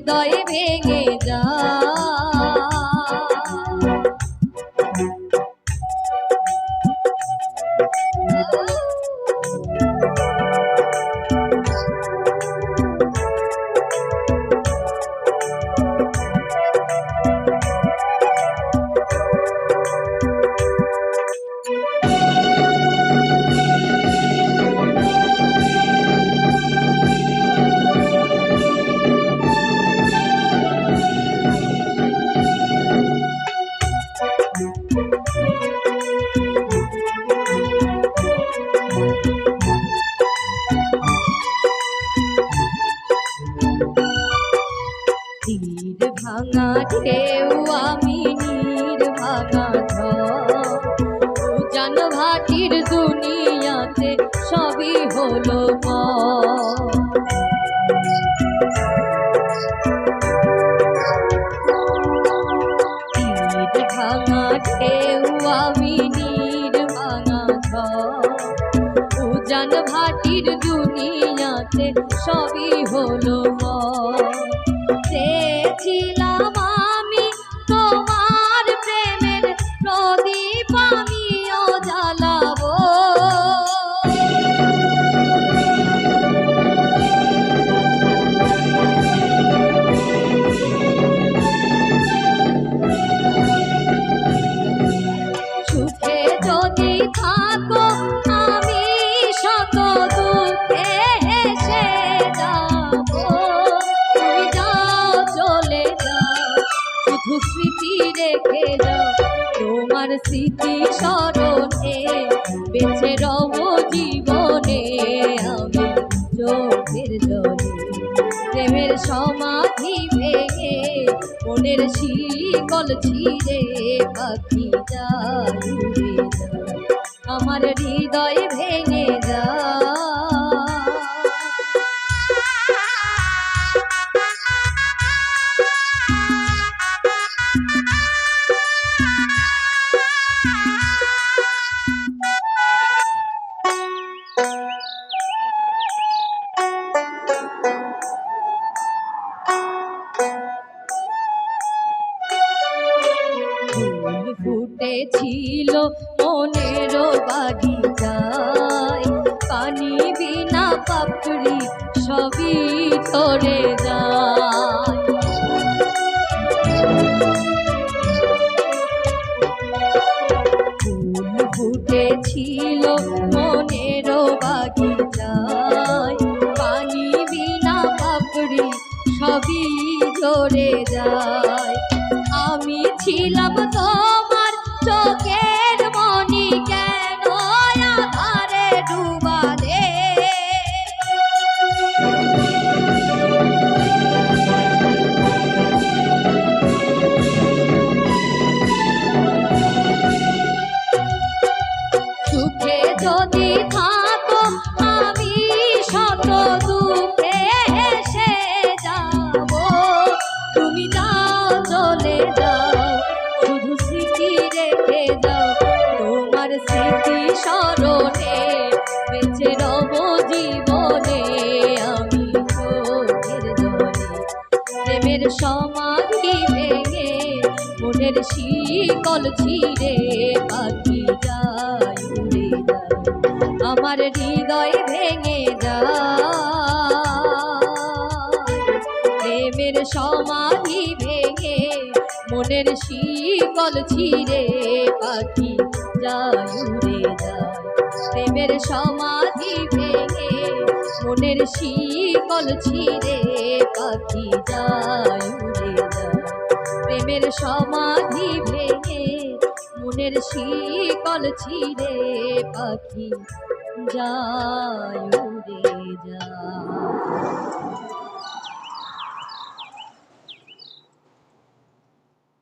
হৃদয় ভেঙে যায়। তীর ভাঙা ঢেউ আমি নীর ভাঙা জান ভাটির দুনিয়াতে সবই হলো তীর ভাঙা ঢেউ আমি নীর ভাঙা জান ভাটির দুনিয়াতে সবই হলো চেয়েছিলাম আমি তোমার প্রেমের প্রদীপ আমিও জ্বালাবো, সুখে যদি থাকো আমি শত দুঃখে হেসে যাবো। শুধু স্মৃতি রেখে যাও, তোমার স্মৃতি স্মরণে বেঁচে রব জীবনে আমি চোখের জলে। প্রেমের সমাধি ভেঙে মনের শিকল ছিঁড়ে পাখি যায় উড়ে যায়, আমার হৃদয় ভেঙে যায়। ফুল ফুটেছিল মনের বাগিচায়, পানি বিনা পাপড়ি সবই ধরে যায়। ফুল ফুটেছিল মনের বাগিচায়, পানি বিনা পাপড়ি সবই ঝরে যায়। আমি ছিলাম তোমার চোখের মনি, কেন আধারে ডুবালে? সুখে যদি থাকো আমি শত দুঃখে হেসে যাবো, তুমি যাও চলে যাও, শুধু স্মৃতি রেখে যাও, তোমার স্মৃতি স্মরণে বেঁচে রব জীবনে আমি চোখের জলে। প্রেমের সমাধি ভেঙে মনের শিকল ছিঁড়ে পাখি যায় উড়ে যায়, আমার হৃদয় ভেঙে যায়। প্রেমের সমাধি ভেঙে মনের শিকল ছিঁড়ে পাখি যায় উড়ে যায়, প্রেমের সমাধি ভেঙে মনের শিকল ছিঁড়ে পাখি যায় উড়ে যায়, প্রেমের সমাধি ভেঙে মনের শিকল ছিঁড়ে পাখি যায় উড়ে যায়।